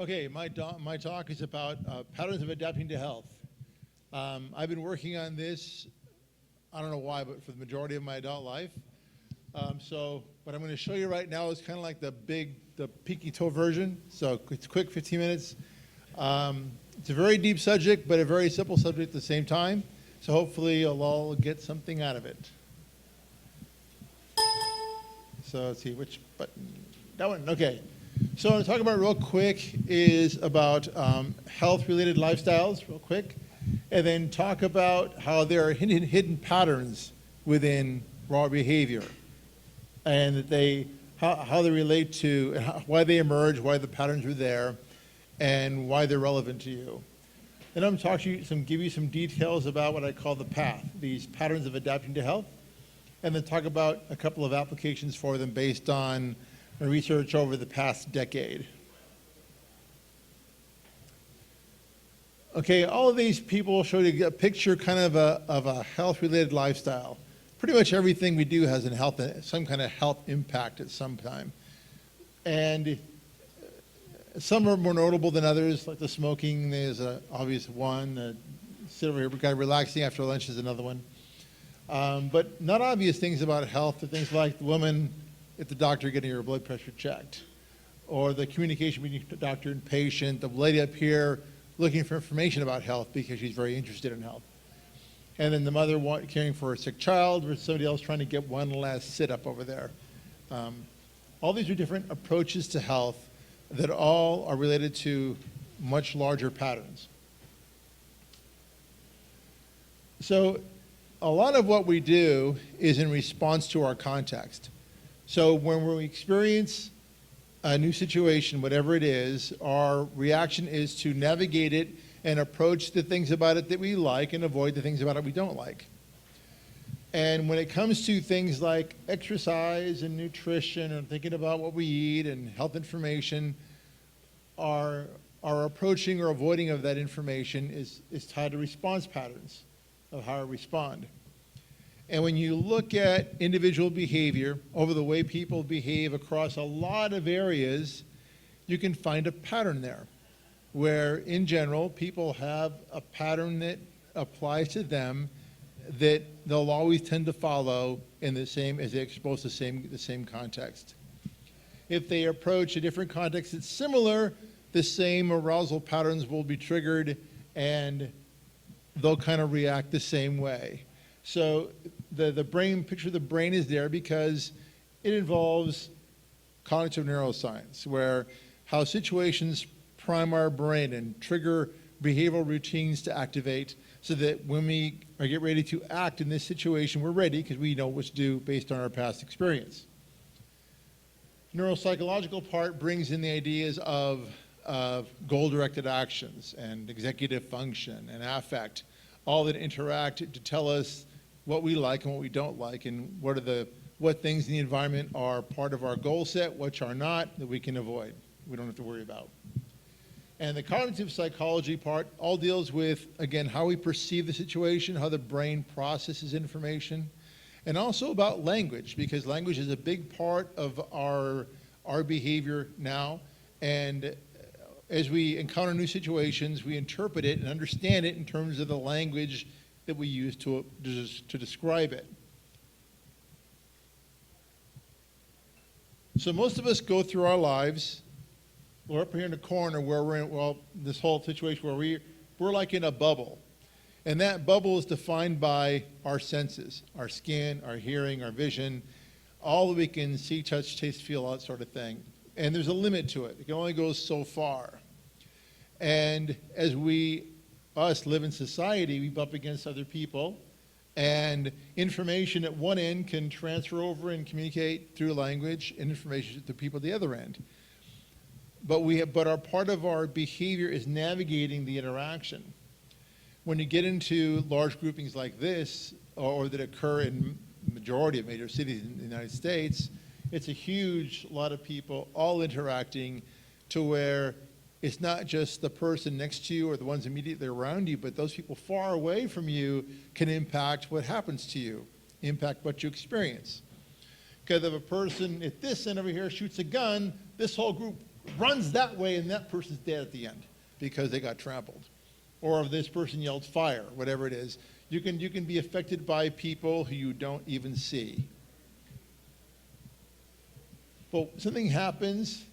Okay, my talk is about patterns of adapting to health. I've been working on this, I don't know why, but for the majority of my adult life. So what I'm going to show you right now is kind of like the peaky toe version. So it's quick, 15 minutes. It's a very deep subject, but a very simple subject at the same time. So hopefully you'll all get something out of it. So let's see, which button? That one, okay. So what I'm talking about real quick is about health-related lifestyles, real quick, and then talk about how there are hidden patterns within raw behavior, and that how they relate to, and why they emerge, why the patterns are there, and why they're relevant to you. Then I'm going to give you some details about what I call the path, these patterns of adapting to health, and then talk about a couple of applications for them based on my research over the past decade. Okay, all of these people show you a picture kind of a health-related lifestyle. Pretty much everything we do has some kind of health impact at some time. And some are more notable than others, like the smoking. There's an obvious one. Sit over here, kind of relaxing after lunch is another one. But not obvious things about health are things like the woman at the doctor getting her blood pressure checked, or the communication between the doctor and patient, the lady up here looking for information about health because she's very interested in health. And then the mother caring for a sick child, or somebody else trying to get one last sit-up over there. All these are different approaches to health that all are related to much larger patterns. So a lot of what we do is in response to our context. So when we experience a new situation, whatever it is, our reaction is to navigate it and approach the things about it that we like and avoid the things about it we don't like. And when it comes to things like exercise and nutrition and thinking about what we eat and health information, our approaching or avoiding of that information is tied to response patterns of how I respond. And when you look at individual behavior over the way people behave across a lot of areas, you can find a pattern there where, in general, people have a pattern that applies to them that they'll always tend to follow in the same, as they expose the same context. If they approach a different context that's similar, the same arousal patterns will be triggered and they'll kind of react the same way. So the brain, picture of the brain is there because it involves cognitive neuroscience, where how situations prime our brain and trigger behavioral routines to activate so that when we get ready to act in this situation, we're ready because we know what to do based on our past experience. Neuropsychological part brings in the ideas of goal-directed actions and executive function and affect, all that interact to tell us what we like and what we don't like, and what things in the environment are part of our goal set, which are not, that we can avoid, we don't have to worry about. And the cognitive psychology part all deals with, again, how we perceive the situation, how the brain processes information, and also about language, because language is a big part of our behavior now. And as we encounter new situations, we interpret it and understand it in terms of the language that we use to describe it. So most of us go through our lives, we're up here in the corner where we're in, this whole situation where we're like in a bubble. And that bubble is defined by our senses, our skin, our hearing, our vision, all that we can see, touch, taste, feel, all that sort of thing. And there's a limit to it. It can only go so far. And as us live in society, we bump against other people, and information at one end can transfer over and communicate through language and information to people at the other end. But our part of our behavior is navigating the interaction. When you get into large groupings like this, or that occur in the majority of major cities in the United States, it's a lot of people all interacting to where it's not just the person next to you or the ones immediately around you, but those people far away from you can impact what happens to you, impact what you experience. Because if a person at this end over here shoots a gun, this whole group runs that way and that person's dead at the end because they got trampled. Or if this person yelled fire, whatever it is. You can be affected by people who you don't even see. But something happens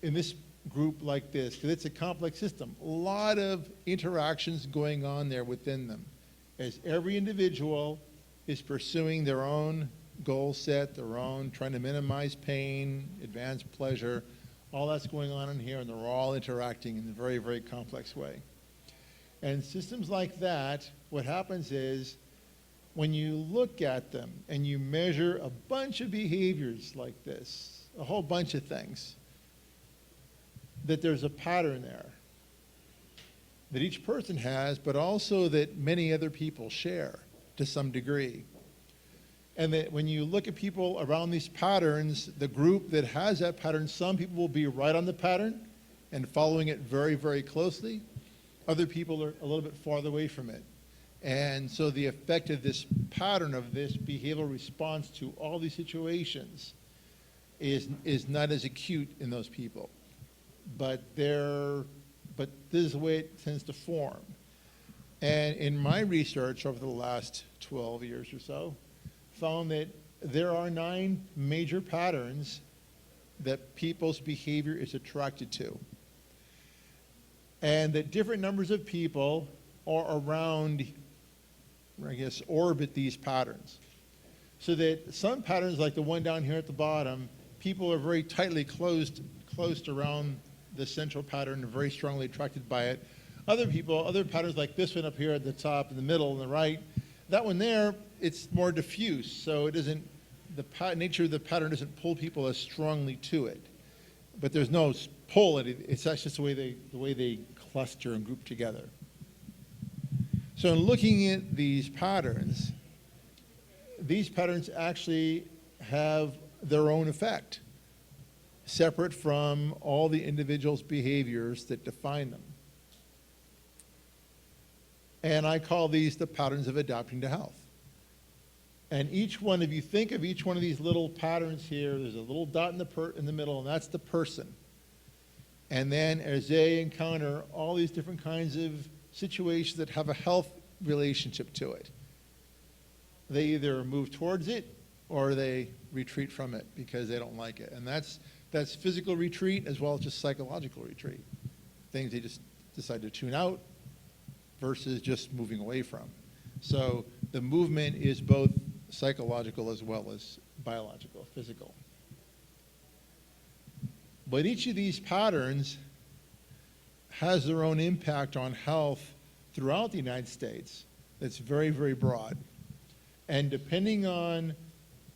in this group like this, because it's a complex system. A lot of interactions going on there within them, as every individual is pursuing their own goal set, their own, trying to minimize pain, advance pleasure. All that's going on in here, and they're all interacting in a very, very complex way. And systems like that, what happens is, when you look at them and you measure a bunch of behaviors like this, a whole bunch of things, that there's a pattern there that each person has, but also that many other people share to some degree. And that when you look at people around these patterns, the group that has that pattern, some people will be right on the pattern and following it very, very closely. Other people are a little bit farther away from it. And so the effect of this pattern, of this behavioral response to all these situations is not as acute in those people. But this is the way it tends to form. And in my research over the last 12 years or so, found that there are 9 major patterns that people's behavior is attracted to. And that different numbers of people are around, I guess, orbit these patterns. So that some patterns, like the one down here at the bottom, people are very tightly closed around the central pattern and very strongly attracted by it. Other patterns like this one up here at the top, in the middle, and the right, that one there, it's more diffuse, so it doesn't, the nature of the pattern doesn't pull people as strongly to it. But there's no pull, it's just the way they cluster and group together. So in looking at these patterns actually have their own effect, separate from all the individual's behaviors that define them. And I call these the patterns of adapting to health. And each one, if you think of each one of these little patterns here, there's a little dot in the middle, and that's the person. And then as they encounter all these different kinds of situations that have a health relationship to it, they either move towards it or they retreat from it because they don't like it. And that's physical retreat as well as just psychological retreat. Things they just decide to tune out versus just moving away from. So the movement is both psychological as well as biological, physical. But each of these patterns has their own impact on health throughout the United States that's very, very broad. And depending on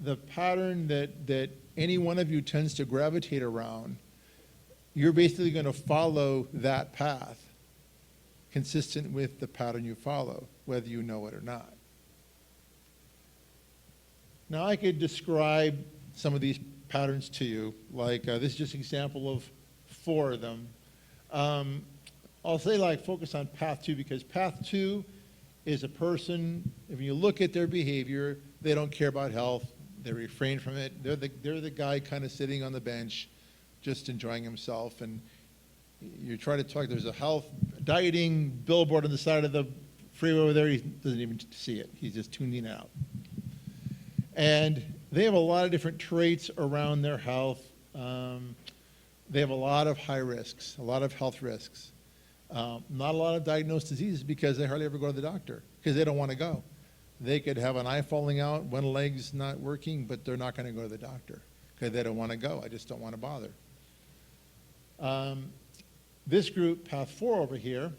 the pattern that any one of you tends to gravitate around, you're basically going to follow that path consistent with the pattern you follow, whether you know it or not. Now, I could describe some of these patterns to you, like this is just an example of 4 of them. I'll say focus on path 2, because path 2 is a person, if you look at their behavior, they don't care about health, they refrain from it, they're the guy kind of sitting on the bench, just enjoying himself, and you try to talk, there's a health, dieting billboard on the side of the freeway over there, he doesn't even see it, he's just tuning out. And they have a lot of different traits around their health. They have a lot of high risks, a lot of health risks. Not a lot of diagnosed diseases because they hardly ever go to the doctor because they don't want to go. They could have an eye falling out, one leg's not working, but they're not going to go to the doctor because they don't want to go. I just don't want to bother. This group, path 4 over here,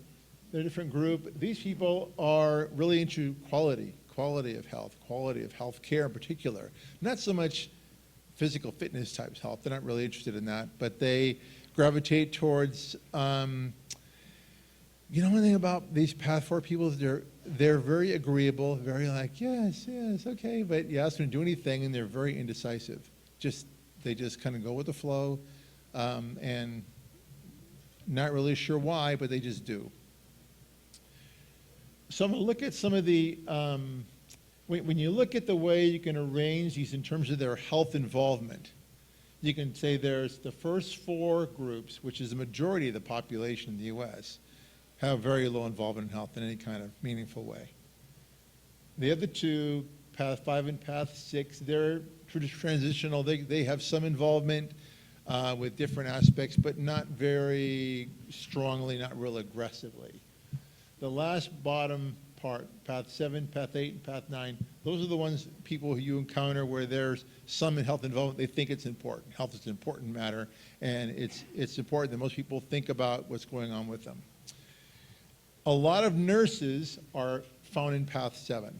they're a different group. These people are really into quality of health care in particular. Not so much physical fitness type health, they're not really interested in that, but they gravitate towards, one thing about these path 4 people is they're very agreeable, very yes, okay, but you ask them to do anything and they're very indecisive. They just kind of go with the flow and not really sure why, but they just do. So I'm going to look at some of the, when you look at the way you can arrange these in terms of their health involvement, you can say there's the first four groups, which is the majority of the population in the U.S., have very low involvement in health in any kind of meaningful way. The other two, Path 5 and Path 6, they're transitional. They have some involvement with different aspects, but not very strongly, not real aggressively. The last bottom part, Path 7, Path 8, and Path 9, those are the ones, people who you encounter where there's some in health involvement. They think it's important. Health is an important matter, and it's important that most people think about what's going on with them. A lot of nurses are found in Path 7.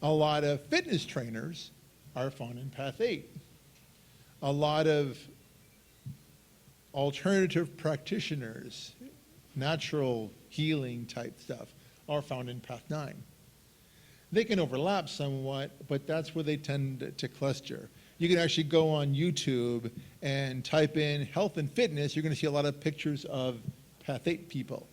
A lot of fitness trainers are found in Path 8. A lot of alternative practitioners, natural healing type stuff, are found in Path 9. They can overlap somewhat, but that's where they tend to cluster. You can actually go on YouTube and type in health and fitness. You're going to see a lot of pictures of Path 8 people.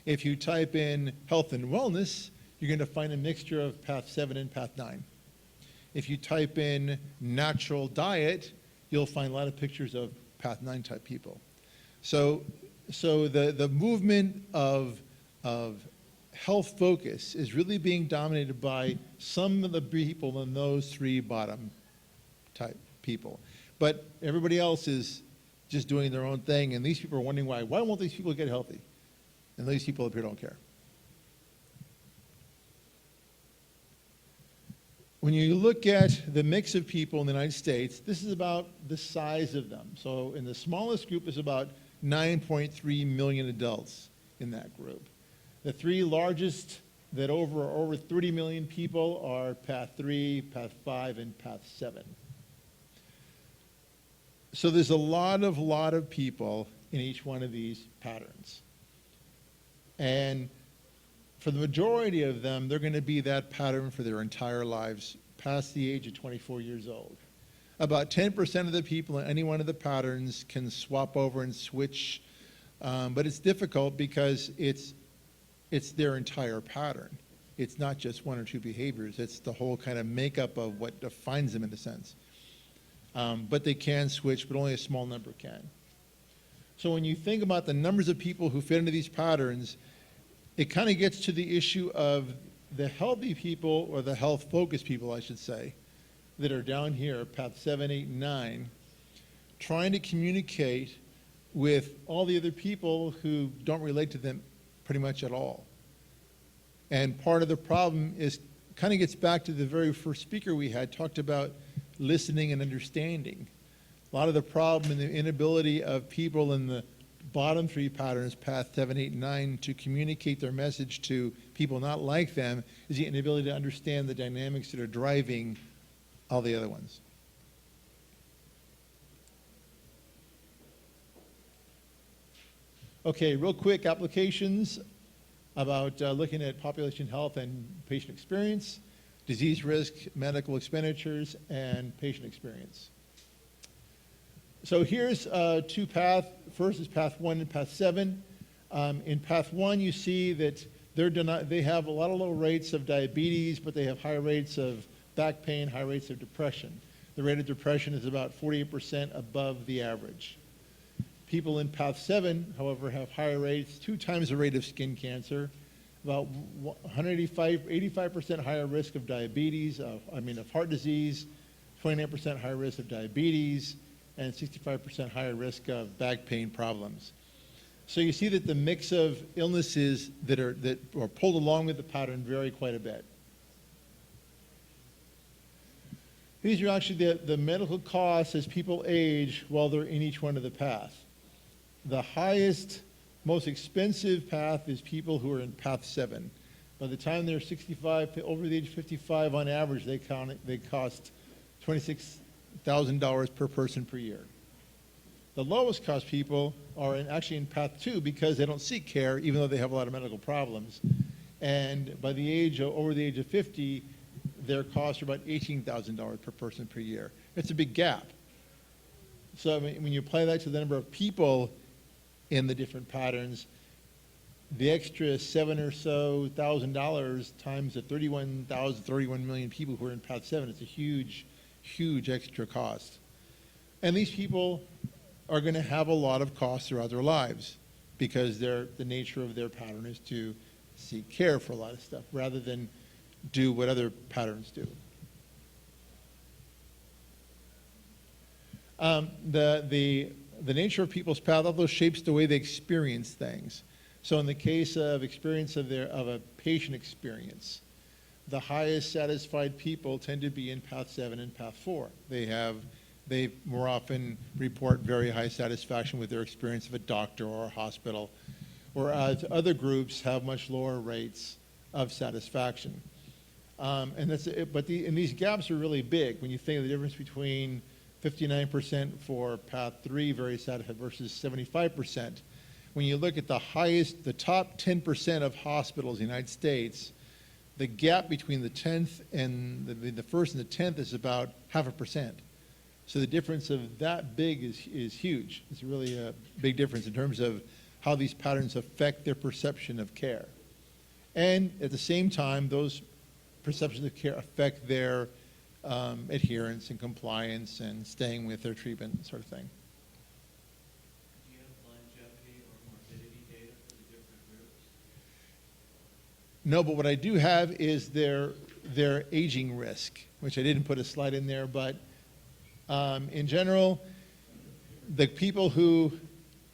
If you type in health and wellness, you're going to find a mixture of Path 7 and Path 9. If you type in natural diet, you'll find a lot of pictures of Path 9 type people. So the movement of health focus is really being dominated by some of the people in those three bottom type people. But everybody else is just doing their own thing, and these people are wondering why. Why won't these people get healthy? And these people up here don't care. When you look at the mix of people in the United States, this is about the size of them. So in the smallest group is about 9.3 million adults in that group. The three largest that over 30 million people are Path 3, Path 5, and Path 7. So there's a lot of people in each one of these patterns. And for the majority of them, they're going to be that pattern for their entire lives, past the age of 24 years old. About 10% of the people in any one of the patterns can swap over and switch, but it's difficult because it's their entire pattern. It's not just one or two behaviors. It's the whole kind of makeup of what defines them in a sense. But they can switch, but only a small number can. So when you think about the numbers of people who fit into these patterns, it kind of gets to the issue of the healthy people, or the health-focused people, I should say, that are down here, Path 7, 8, and 9, trying to communicate with all the other people who don't relate to them pretty much at all. And part of the problem is, kind of gets back to the very first speaker we had, talked about listening and understanding. A lot of the problem and the inability of people in the bottom three patterns, Path 7, 8, and 9, to communicate their message to people not like them is the inability to understand the dynamics that are driving all the other ones. Okay, real quick applications about looking at population health and patient experience, disease risk, medical expenditures, and patient experience. So here's two paths. First is Path 1 and Path 7. In Path 1, you see that they have a lot of low rates of diabetes, but they have high rates of back pain, high rates of depression. The rate of depression is about 48% above the average. People in Path 7, however, have higher rates, 2 times the rate of skin cancer, about 85% higher risk of diabetes, of heart disease, 29% higher risk of diabetes, and 65% higher risk of back pain problems. So you see that the mix of illnesses that are pulled along with the pattern vary quite a bit. These are actually the medical costs as people age while they're in each one of the paths. The highest, most expensive path is people who are in Path 7. By the time they're 65, over the age of 55 on average, they cost $26,000 per person per year. The lowest cost people are actually in Path 2 because they don't seek care, even though they have a lot of medical problems. And by over the age of 50, their costs are about $18,000 per person per year. It's a big gap. So when you apply that to the number of people in the different patterns, the extra $7,000 or so times the 31 million people who are in Path 7, it's a huge, huge extra cost. And these people are going to have a lot of costs throughout their lives because the nature of their pattern is to seek care for a lot of stuff rather than do what other patterns do. The nature of people's path also shapes the way they experience things. So in the case of experience of a patient experience, the highest satisfied people tend to be in path 7 and path 4. They more often report very high satisfaction with their experience of a doctor or a hospital, whereas other groups have much lower rates of satisfaction. And these gaps are really big when you think of the difference between 59% for path 3, very satisfied, versus 75%. When you look at the top 10% of hospitals in the United States, the gap between the 10th and the first and the 10th is about 0.5%. So the difference of that big is huge. It's really a big difference in terms of how these patterns affect their perception of care. And at the same time, those perceptions of care affect their adherence and compliance and staying with their treatment, sort of thing. Do you have longevity or morbidity data for the different groups? No, but what I do have is their aging risk, which I didn't put a slide in there, but in general, the people who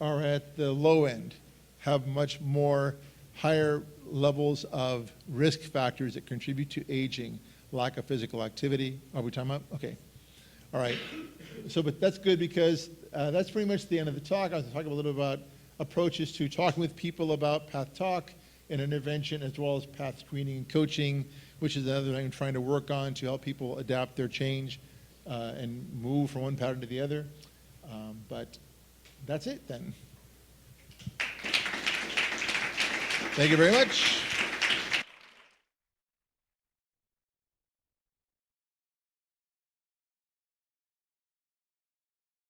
are at the low end have much more higher levels of risk factors that contribute to aging, lack of physical activity. Are we talking about? Okay. All right. So, but that's good because that's pretty much the end of the talk. I was talking a little about approaches to talking with people about path talk and intervention, as well as path screening and coaching, which is another thing I'm trying to work on to help people adapt their change and move from one pattern to the other. But that's it then. Thank you very much.